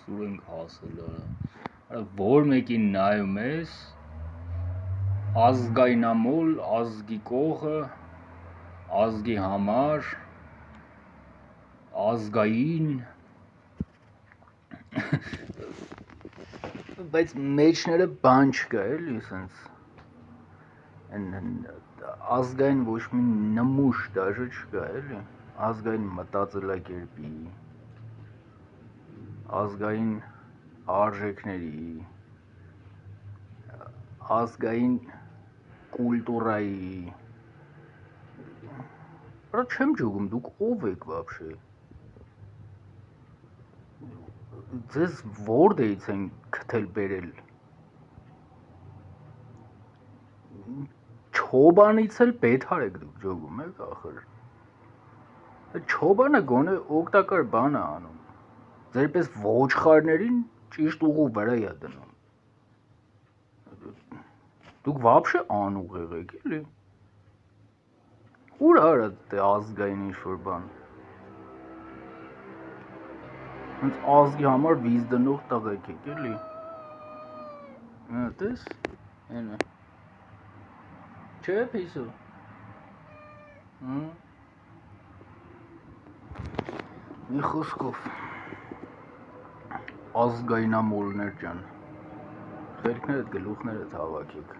Սուր ենք հասել որ մեկին նայում ես ազգայնամոլ, ազգի կողը, ազգի համար, ազգային բայց մեջները բան չկա էլի սենց ազգային ոչ մի նմուշ դաժե չկա էլի ազգային մտածելակերպի ազգային արժեքների ազգային կուլտուրայի բրա չեմ ջոգում դուք ով եք вообще ձեզ որտեղից են քթել բերել չոբանից էլ բեթար եք դուք ջոգում եք ախր չոբանը գոնե օգտակար բան է անում ձեր պես ոչխարներին ճիշտ ուղու վրա է դնում դուք вообще անուղեղ եք էլի ուր արա դե ազգային ինչ-որ բան հենց ազգի համար վիզ դնող տղեկ եք էլի տես ենա չէ պիսու մի խոսքով ազգայնամոլներ ջան խելքներդ գլուխներդ հավաքեք